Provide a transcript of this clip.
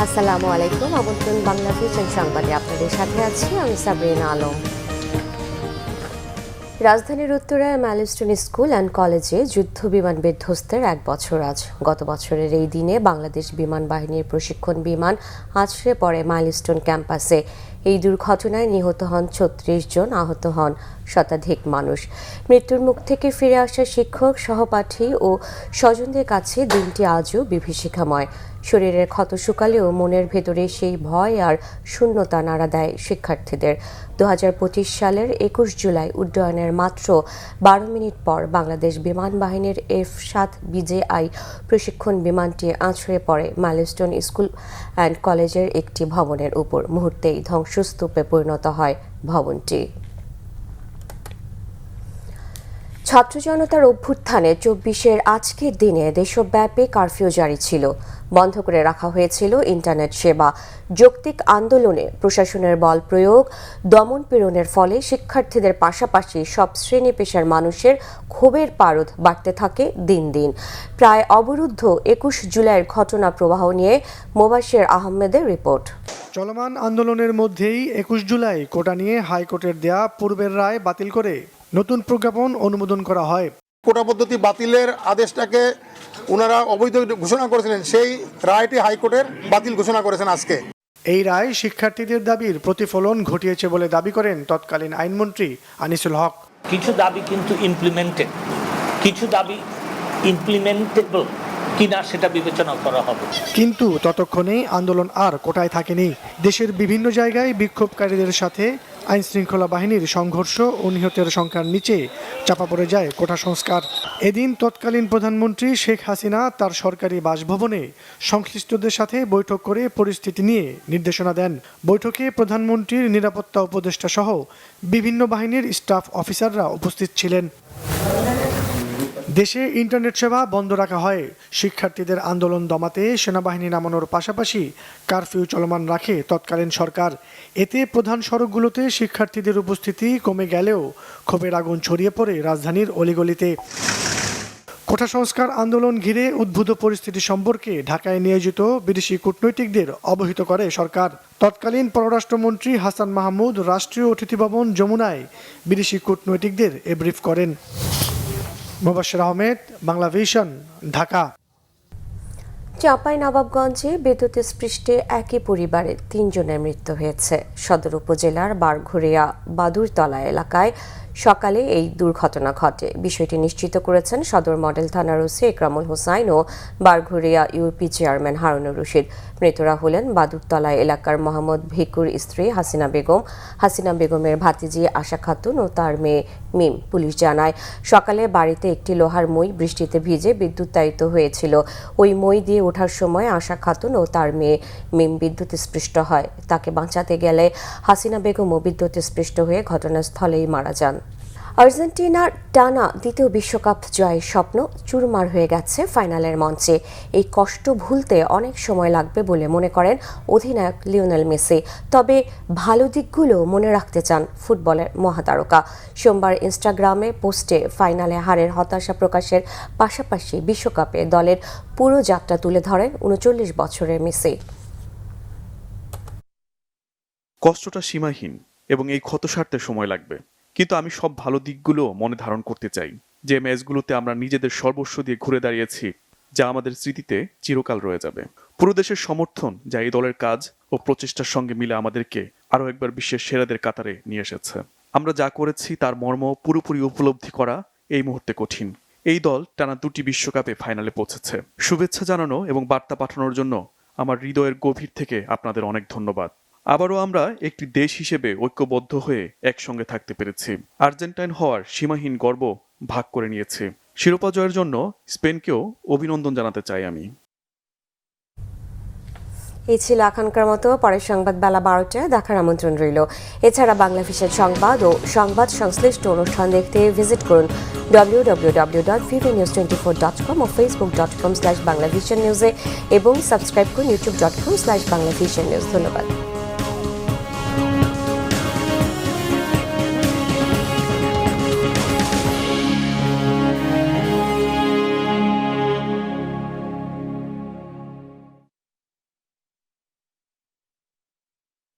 আসসালামু আলাইকুম। আমন্ত্রণ বাংলা ভিশন সংবাদে আপনাদের সাথে আছি আমি সাবরিনা আলম। রাজধানীর উত্তরায় মাইলস্টোন স্কুল অ্যান্ড কলেজে যুদ্ধ বিমান বিধ্বস্তের 1 বছর আজ। গত বছরের এই দিনে বাংলাদেশ বিমান বাহিনীর প্রশিক্ষণ বিমান আছড়ে পড়ে মাইলস্টোন ক্যাম্পাসে। এই দুর্ঘটনায় নিহত হন 36 জন, আহত হন শতাধিক মানুষ। মৃত্যুর মুখ থেকে ফিরে আসা শিক্ষক, সহপাঠী ও স্বজনদের কাছে দিনটি আজও বিভীষিকাময়। শরীরের ক্ষত শুকালেও মনের ভেতরে সেই ভয় আর শূন্যতা নাড়া দেয় শিক্ষার্থীদের। 2025 সালের 21 জুলাই উড্ডয়নের মাত্র 12 মিনিট পর বাংলাদেশ বিমান বাহিনীর F-7 BJI প্রশিক্ষণ বিমানটি আছড়ে পড়ে মাইলস্টোন স্কুল অ্যান্ড কলেজের একটি ভবনের উপর। মুহূর্তেই ধ্বংসস্তূপে পরিণত হয় ভবনটি। ছাত্র জনতার অভ্যুত্থানে 24-এর আজকের দিনে দেশব্যাপী কারফিউ জারি ছিল। বন্ধ করে রাখা হয়েছিল ইন্টারনেট সেবা। যৌক্তিক আন্দোলনে প্রশাসনের বল প্রয়োগ, দমন পীড়নের ফলে শিক্ষার্থীদের পাশাপাশি সব শ্রেণী পেশার মানুষের ক্ষোভের পারদ বাড়তে থাকে দিন দিন। প্রায় অবরুদ্ধ 21 জুলাইয়ের ঘটনা প্রবাহ নিয়ে মোবাশ্বের আহমেদের রিপোর্ট। চলমান আন্দোলনের মধ্যেই 21 জুলাই কোটা নিয়ে হাইকোর্টের দেয়া পূর্বের রায় বাতিল করে নতুন প্রজ্ঞাপন অনুমোদন করা হয়। কোটা পদ্ধতি বাতিলের আদেশটাকে ওনারা অবৈধ ঘোষণা করেছিলেন, সেই রায়টি হাইকোর্টের বাতিল ঘোষণা করেছেন আজকে। এই রায় শিক্ষার্থীদের দাবির প্রতিফলন ঘটিয়েছে বলে দাবি করেন তৎকালীন আইনমন্ত্রী আনিসুল হক। কিছু দাবি কিন্তু ইমপ্লিমেন্টেড, কিছু দাবি ইমপ্লিমেন্টেবল কিনা সেটা বিবেচনা করা হবে। কিন্তু ততক্ষণেই আন্দোলন আর কোটায় থাকেনি। দেশের বিভিন্ন জায়গায় বিক্ষোভকারীদের সাথে আইন শৃঙ্খলা বাহিনীর সংঘর্ষ ও নিহতের সংখ্যার নিচে চাপা পড়ে যায় কোটা সংস্কার। এদিন তৎকালীন প্রধানমন্ত্রী শেখ হাসিনা তার সরকারি বাসভবনে সংশ্লিষ্টদের সাথে বৈঠক করে পরিস্থিতি নিয়ে নির্দেশনা দেন। বৈঠকে প্রধানমন্ত্রীর নিরাপত্তা উপদেষ্টা সহ বিভিন্ন বাহিনীর স্টাফ অফিসাররা উপস্থিত ছিলেন। দেশে ইন্টারনেট সেবা বন্ধ রাখা হয়। শিক্ষার্থীদের আন্দোলন দমাতে সেনাবাহিনী নামানোর পাশাপাশি কারফিউ চলমান রাখে তৎকালীন সরকার। এতে প্রধান সড়কগুলোতে শিক্ষার্থীদের উপস্থিতি কমে গেলেও ক্ষোভের আগুন ছড়িয়ে পড়ে রাজধানীর অলিগলিতে। কোটা সংস্কার আন্দোলন ঘিরে উদ্ভূত পরিস্থিতি সম্পর্কে ঢাকায় নিয়োজিত বিদেশি কূটনৈতিকদের অবহিত করে সরকার। তৎকালীন পররাষ্ট্রমন্ত্রী হাসান মাহমুদ রাষ্ট্রীয় অতিথি ভবন যমুনায় বিদেশি কূটনৈতিকদের ব্রিফ করেন। মোবাশ্বের আহমেদ, বাংলা ভিশন, ঢাকা। চাঁপাইনবাবগঞ্জে বিদ্যুৎস্পৃষ্টে একই পরিবারের 3 জনের মৃত্যু হয়েছে। সদর উপজেলার বারঘুরিয়া বাদুরতলা এলাকায় সকালে এই দুর্ঘটনা ঘটে। বিষয়টি নিশ্চিত করেছেন সদর মডেল থানার ওসি একরামুল হোসাইন ও বারঘুরিয়া ইউপি চেয়ারম্যান হারুনুর রশিদ। মৃতরা হলেন বাদুরতলা এলাকার মোহাম্মদ ভিকুর স্ত্রী হাসিনা বেগম, হাসিনা বেগমের ভাতিজি আশা খাতুন ও তার মেয়ে মিম। পুলিশ জানায়, সকালে বাড়িতে একটি লোহার মই বৃষ্টিতে ভিজে বিদ্যুতায়িত হয়েছিল। ওই মই দিয়ে ওঠার সময় আশা খাতুন ও তার মেয়ে মিম বিদ্যুৎস্পৃষ্ট হয়। তাকে বাঁচাতে গেলে হাসিনা বেগমও বিদ্যুৎস্পৃষ্ট হয়ে ঘটনাস্থলেই মারা যান। আর্জেন্টিনার টানা দ্বিতীয় বিশ্বকাপ জয়ের স্বপ্ন চুরমার হয়ে গেছে ফাইনালের মঞ্চে। এই কষ্ট ভুলতে অনেক সময় লাগবে বলে মনে করেন অধিনায়ক লিওনেল মেসি। তবে ভালো দিকগুলো মনে রাখতে চান ফুটবলের মহাতারকা। সোমবার ইনস্টাগ্রামে পোস্টে ফাইনালে হারের হতাশা প্রকাশের পাশাপাশি বিশ্বকাপে দলের পুরো যাত্রা তুলে ধরেন 39 বছরের মেসি। কষ্টটা সীমাহীন এবং এই ক্ষত সারতে সময় লাগবে, কিন্তু আমি সব ভালো দিকগুলো মনে ধারণ করতে চাই। যে ম্যাচগুলোতে আমরা নিজেদের সর্বস্ব দিয়ে ঘুরে দাঁড়িয়েছি, যা আমাদের স্মৃতিতে চিরকাল রয়ে যাবে। পুরো দেশের সমর্থন যা এই দলের কাজ ও প্রচেষ্টার সঙ্গে মিলে আমাদেরকে আরও একবার বিশ্বের সেরাদের কাতারে নিয়ে এসেছে। আমরা যা করেছি তার মর্ম পুরোপুরি উপলব্ধি করা এই মুহূর্তে কঠিন। এই দল টানা 2টি বিশ্বকাপে ফাইনালে পৌঁছেছে। শুভেচ্ছা জানানো এবং বার্তা পাঠানোর জন্য আমার হৃদয়ের গভীর থেকে আপনাদের অনেক ধন্যবাদ। আবারও আমরা একটি দেশ হিসেবে ঐক্যবদ্ধ হয়ে একসঙ্গে থাকতে পেরেছি। আর্জেন্টাইন হওয়ার সীমাহীন গর্ব ভাগ করে নিয়েছি। শিরোপা জয়ের জন্য স্পেনকেও অভিনন্দন জানাতে চাই আমি। এই ছিল এখনকার মতো। পরের সংবাদ বেলা 12টায় দেখার আমন্ত্রণ রইল। এছাড়া বাংলা ভিশন সংবাদ ও সংবাদ সংশ্লিষ্ট অনুষ্ঠান দেখতে ভিজিট করুন www.vvnews24.com ও facebook.com/banglavisionnews এবং সাবস্ক্রাইব করুন youtube.com/banglavisionnews। ধন্যবাদ।